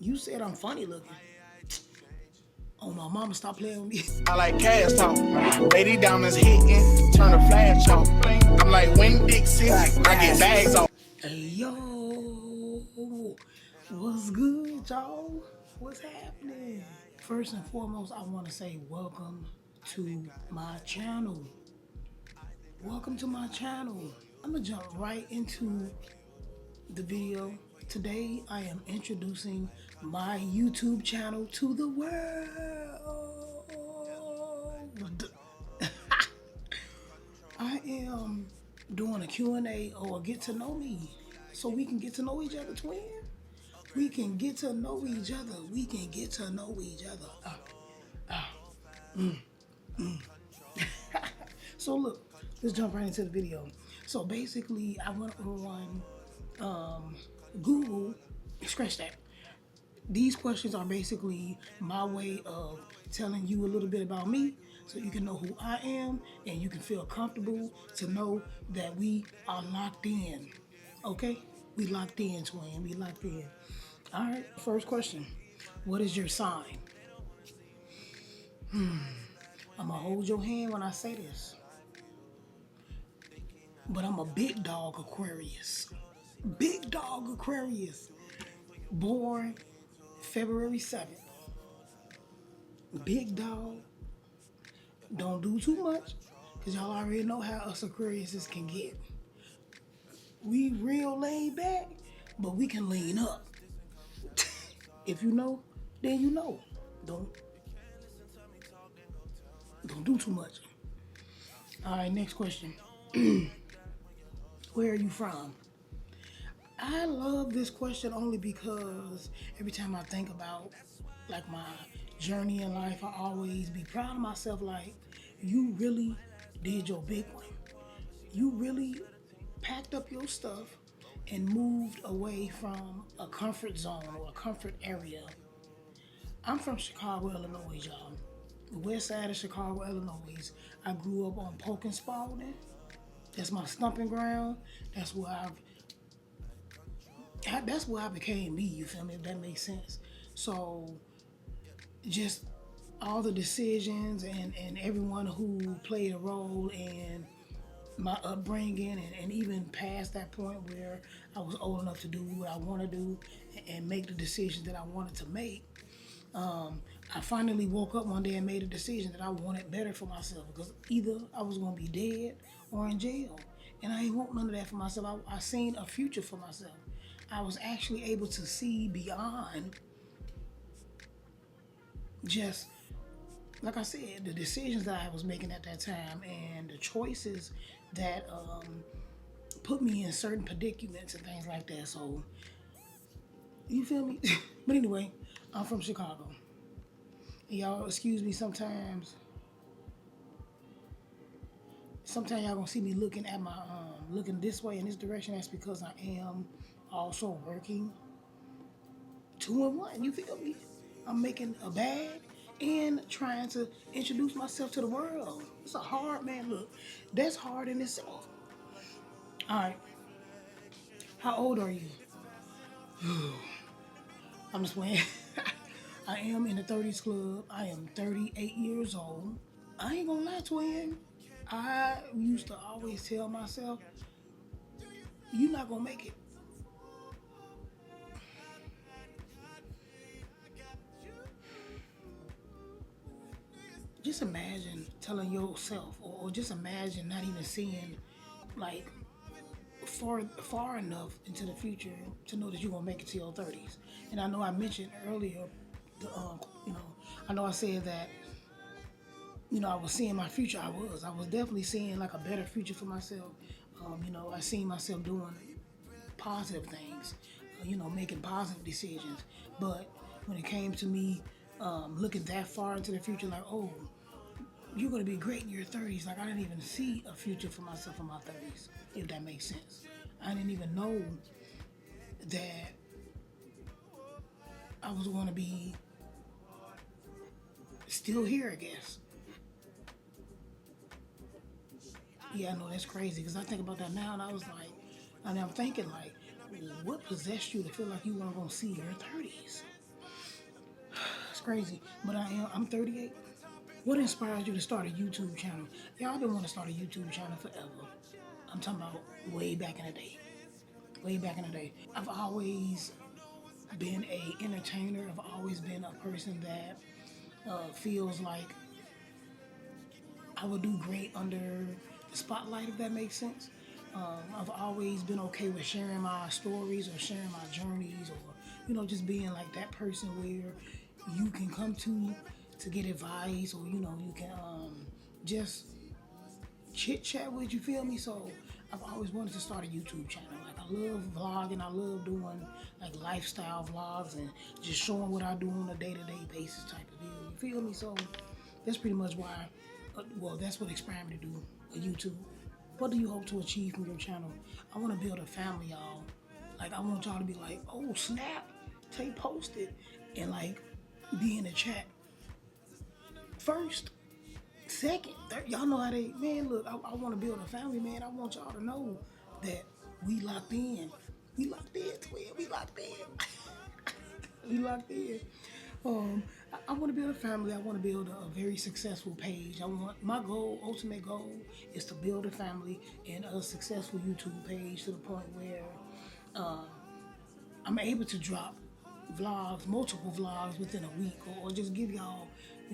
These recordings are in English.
You said I'm funny looking. Oh, my mama, stop playing with me. I like cash talk. Lady diamonds hitting, turn the flash off. I'm like Win Dixie, I get bags off. Hey, yo, what's good, y'all? What's happening? First and foremost, I want to say welcome to my channel. Welcome to my channel. I'm gonna jump right into the video. Today, I am introducing my YouTube channel to the world. I am doing a Q&A or get to know me so we can get to know each other, twin. We can get to know each other. We can get to know each other. So look, let's jump right into the video. So basically, I went on Google, scratch that. These questions are basically my way of telling you a little bit about me so you can know who I am and you can feel comfortable to know that we are locked in. Okay? We locked in, twin. We locked in. All right, first question. What is your sign? I'm going to hold your hand when I say this. But I'm a big dog Aquarius. Big dog Aquarius. Born February 7th. Big dog. Don't do too much, because y'all already know how us Aquariuses can get. We real laid back, but we can lean up. If you know, then you know. Don't do too much. All right, next question. Where are you from? I love this question only because every time I think about like my journey in life, I always be proud of myself. Like, you really did your big one. You really packed up your stuff and moved away from a comfort zone or a comfort area. I'm from Chicago, Illinois, y'all. The west side of Chicago, Illinois. I grew up on Polk and Spalding. That's my stomping ground. That's where I became me, you feel me, if that makes sense. So just all the decisions and everyone who played a role in my upbringing and even past that point where I was old enough to do what I want to do and make the decisions that I wanted to make. I finally woke up one day and made a decision that I wanted better for myself, because either I was going to be dead or in jail. And I ain't want none of that for myself. I seen a future for myself. I was actually able to see beyond just, like I said, the decisions that I was making at that time and the choices that put me in certain predicaments and things like that. So, you feel me? But anyway, I'm from Chicago. Y'all excuse me sometimes. Sometimes y'all gonna see me looking at my looking this way in this direction. That's because I am also working 2 in 1. You feel me? I'm making a bag and trying to introduce myself to the world. It's a hard, man. Look, that's hard in itself. All right. How old are you? I'm just playing. I am in the 30s club. I am 38 years old. I ain't gonna lie, twin. I used to always tell myself, you're not gonna make it. Just imagine telling yourself, or just imagine not even seeing, like, far enough into the future to know that you're gonna make it to your 30s. And I know I mentioned earlier, the, you know, I know I said that, I was seeing my future. I was definitely seeing like a better future for myself. I seen myself doing positive things, making positive decisions. But when it came to me looking that far into the future, like, oh, you're gonna be great in your 30s. Like, I didn't even see a future for myself in my 30s, if that makes sense. I didn't even know that I was gonna be still here, I guess. Yeah, I know that's crazy, because I think about that now and I was like, and I'm thinking like, what possessed you to feel like you weren't gonna see your 30s? It's crazy, but I'm 38. What inspired you to start a YouTube channel? Yeah, I've been wanting to start a YouTube channel forever. I'm talking about way back in the day. Way back in the day. I've always been a entertainer. I've always been a person that feels like I would do great under the spotlight, if that makes sense. I've always been okay with sharing my stories or sharing my journeys, or just being like that person where you can come to get advice, or you can just chit chat with, you feel me? So I've always wanted to start a YouTube channel. Like, I love vlogging, I love doing like lifestyle vlogs and just showing what I do on a day-to-day basis type of deal. You feel me? So that's pretty much why. Well, that's what inspired me to do a YouTube. What do you hope to achieve from your channel? I want to build a family, y'all. Like, I want y'all to be like, oh snap, Tay posted, and like be in the chat first. Second, third, y'all know how they, man, look, I want to build a family, man. I want y'all to know that we locked in. We locked in, twin. We locked in. We locked in. I want to build a family. I want to build a very successful page. My goal, ultimate goal, is to build a family and a successful YouTube page to the point where I'm able to drop vlogs, multiple vlogs within a week, or just give y'all,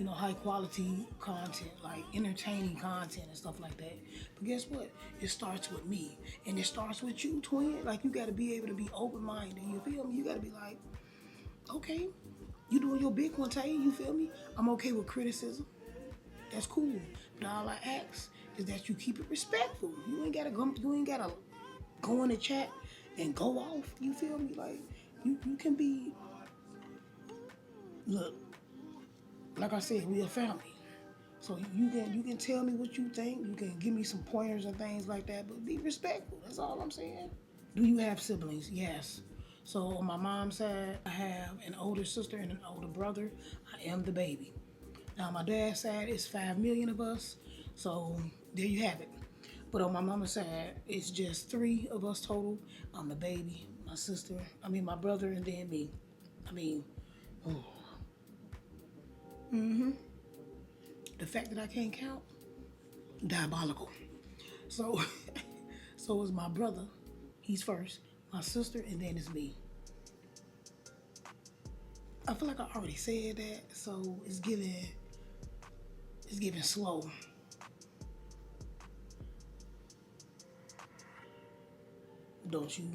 high quality content, like entertaining content and stuff like that. But guess what? It starts with me, and it starts with you, twin. Like, you got to be able to be open minded. You feel me? You got to be like, okay, you doing your big one, Tay. You feel me? I'm okay with criticism. That's cool. But all I ask is that you keep it respectful. You ain't gotta go. You ain't gotta go in the chat and go off. You feel me? Like, you can be. Look, like I said, we a family. So you can tell me what you think. You can give me some pointers and things like that. But be respectful. That's all I'm saying. Do you have siblings? Yes. So on my mom's side, I have an older sister and an older brother. I am the baby. Now my dad's side, is 5 million of us. So there you have it. But on my mama's side, it's just 3 of us total. I'm the baby, my brother, and then me. Oh. The fact that I can't count, diabolical. So, so is my brother. He's first. My sister, and then it's me. I feel like I already said that, so it's giving slow. Don't you?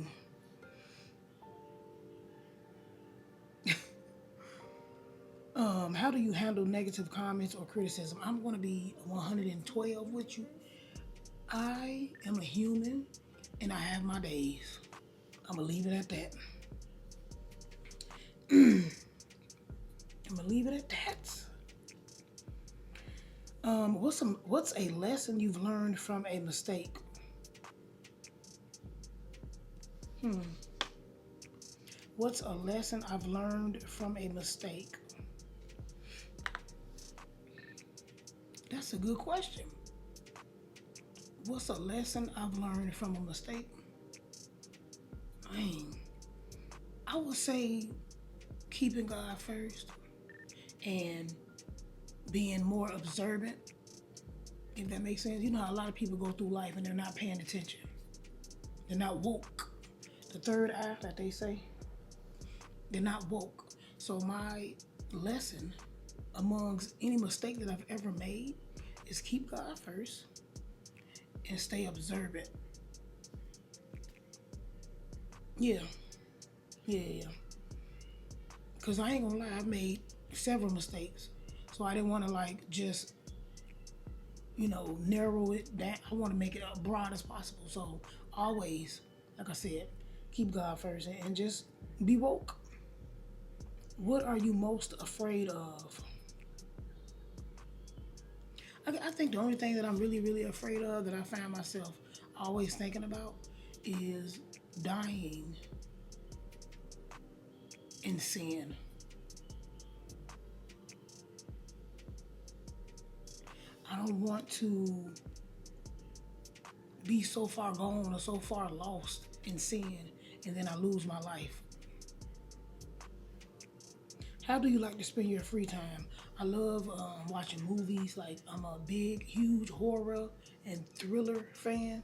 How do you handle negative comments or criticism? I'm gonna be 112 with you. I am a human, and I have my days. I'm gonna leave it at that. I'm gonna leave it at that. What's a lesson you've learned from a mistake? What's a lesson I've learned from a mistake? That's a good question. What's a lesson I've learned from a mistake? I would say keeping God first and being more observant, if that makes sense. You know how a lot of people go through life and they're not paying attention. They're not woke. The third eye, that they say, they're not woke. So my lesson amongst any mistake that I've ever made is keep God first and stay observant. Yeah. Because I ain't gonna lie, I've made several mistakes. So I didn't want to just, narrow it down. I want to make it as broad as possible. So always, like I said, keep God first and just be woke. What are you most afraid of? I think the only thing that I'm really, really afraid of, that I find myself always thinking about, is dying in sin. I don't want to be so far gone or so far lost in sin and then I lose my life. How do you like to spend your free time? I love watching movies. Like I'm a big, huge horror and thriller fan.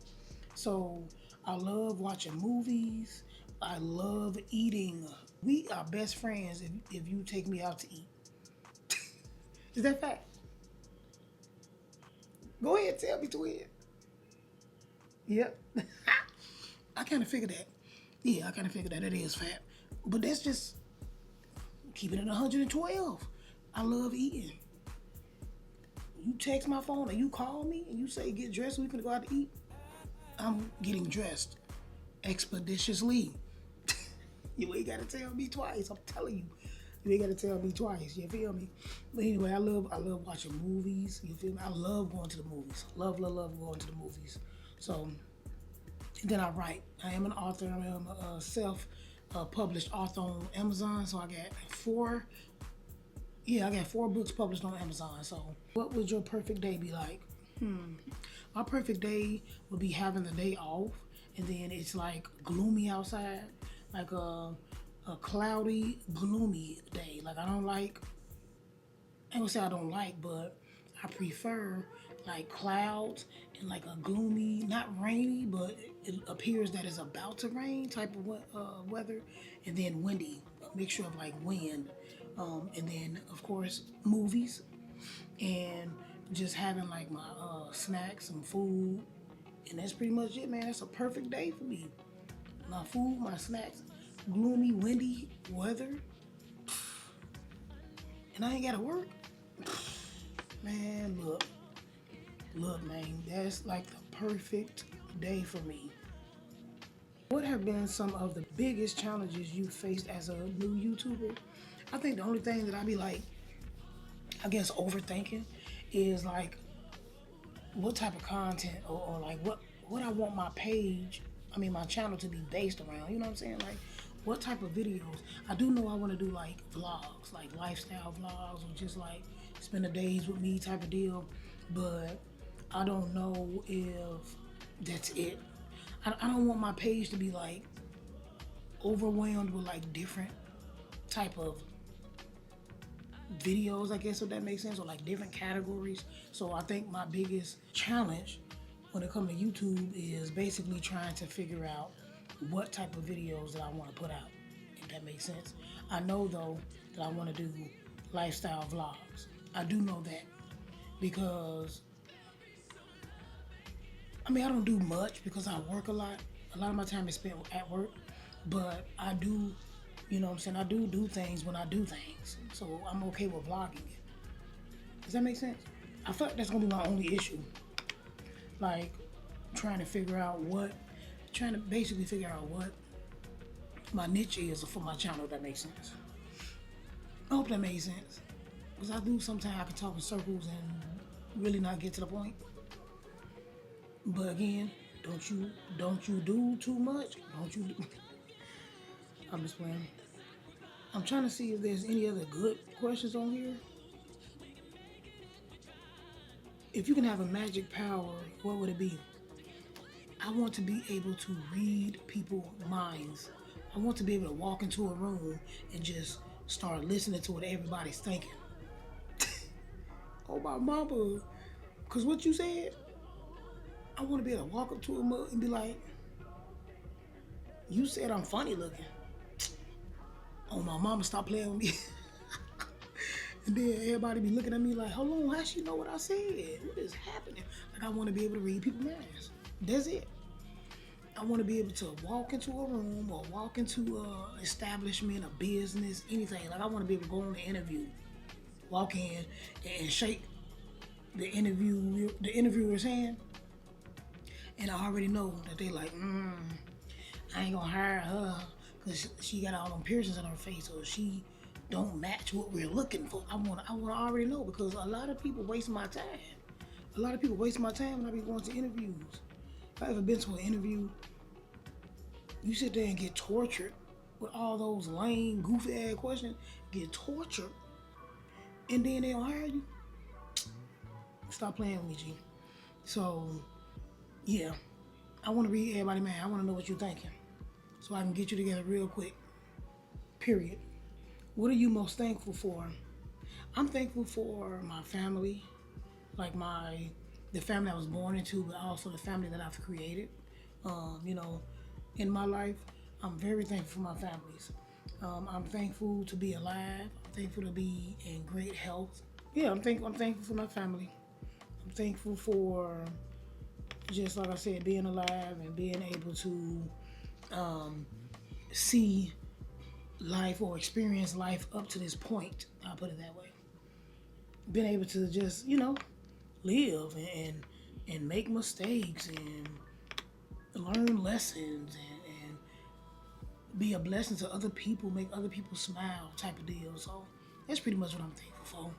So I love watching movies. I love eating. We are best friends if you take me out to eat. Is that fact? Go ahead, tell me, twin. Yep. I kind of figured that. Yeah, I kind of figured that it is fat. But that's just keeping it 112. I love eating. You text my phone or you call me and you say get dressed, we finna go out to eat. I'm getting dressed expeditiously. You ain't gotta tell me twice. I'm telling you. You ain't gotta tell me twice. You feel me? But anyway, I love watching movies. You feel me? I love going to the movies. Love going to the movies. So then I write. I am an author. I am a self-published author on Amazon. So I got four. Yeah, I got 4 books published on Amazon. So what would your perfect day be like? My perfect day would be having the day off, and then it's like gloomy outside, like a cloudy, gloomy day. Like I ain't gonna say I don't like, but I prefer like clouds and like a gloomy, not rainy, but it appears that it's about to rain type of weather, and then windy, a mixture of like wind, and then of course movies, and just having like my snacks, some food, and that's pretty much it, man. That's a perfect day for me. My food, my snacks, gloomy, windy weather, and I ain't gotta work. Man, look, man, that's like the perfect day for me. What have been some of the biggest challenges you faced as a new YouTuber? I think the only thing that I be like, I guess overthinking is like what type of content or like what I want my page, I mean my channel to be based around. You know what I'm saying? Like what type of videos. I do know I want to do like vlogs, like lifestyle vlogs, or just like spend the days with me type of deal. But I don't know if that's it. I don't want my page to be like overwhelmed with like different type of videos, I guess, if that makes sense, or like different categories. So I think my biggest challenge when it comes to YouTube is basically trying to figure out what type of videos that I want to put out, if that makes sense. I know though that I want to do lifestyle vlogs. I do know that because I mean I don't do much because I work a lot. A lot of my time is spent at work, but I do, you know what I'm saying, I do things when I do things. So I'm okay with vlogging it. Does that make sense? I feel like that's gonna be my only issue. Like trying to basically figure out what my niche is for my channel, if that makes sense. I hope that makes sense. Because I do sometimes I can talk in circles and really not get to the point. But again, don't you do too much. Don't you do I'm just playing. I'm trying to see if there's any other good questions on here. If you can have a magic power, what would it be? I want to be able to read people's minds. I want to be able to walk into a room and just start listening to what everybody's thinking. Oh my mama. Cause what you said, I want to be able to walk up to a mug and be like, you said I'm funny looking. Oh my mama, stop playing with me. And then everybody be looking at me like, hold on, how she know what I said? What is happening? Like I want to be able to read people's minds. That's it. I want to be able to walk into a room or walk into a establishment, a business, anything. Like I want to be able to go on an interview, walk in and shake the interviewer's hand, and I already know that they like, I ain't gonna hire her because she got all them piercings on her face, or she don't match what we're looking for. I want to already know, because a lot of people waste my time. A lot of people waste my time when I be going to interviews. If I ever been to an interview, you sit there and get tortured with all those lame, goofy ass questions, get tortured, and then they don't hire you. Stop playing with me, G. So, yeah, I want to read everybody, man. I want to know what you're thinking, so I can get you together real quick. Period. What are you most thankful for? I'm thankful for my family, like the family I was born into, but also the family that I've created. You know, in my life, I'm very thankful for my families. I'm thankful to be alive. I'm thankful to be in great health. Yeah, I'm thankful for my family. I'm thankful for, just like I said, being alive and being able to see life or experience life up to this point. I'll put it that way. Been able to just, live and make mistakes and learn lessons and be a blessing to other people, make other people smile type of deal. So that's pretty much what I'm thankful for.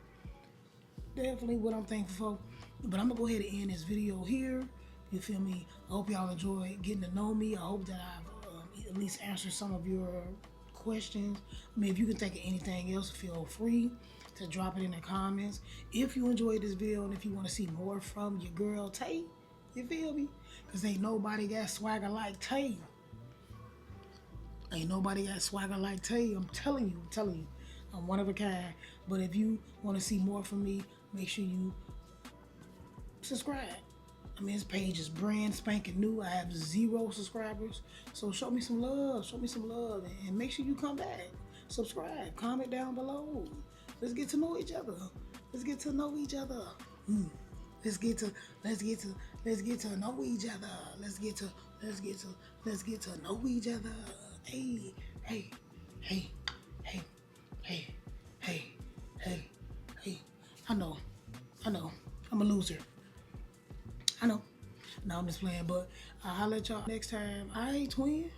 Definitely what I'm thankful for. But I'm gonna go ahead and end this video here. You feel me? I hope y'all enjoy getting to know me. I hope that I've at least answered some of your questions. I mean, if you can think of anything else, feel free to drop it in the comments. If you enjoyed this video and if you want to see more from your girl Tay, you feel me? Because ain't nobody got swagger like Tay. Ain't nobody got swagger like Tay. I'm telling you. I'm one of a kind. But if you want to see more from me, make sure you subscribe. I mean, this page is brand spanking new. I have 0 subscribers. So show me some love. And make sure you come back. Subscribe. Comment down below. Let's get to know each other. Let's get to know each other. Let's get to know each other. Let's get to know each other. Hey. I know. I'm a loser. I know. No, I'm just playing, but I'll holler at y'all next time. All right, twin.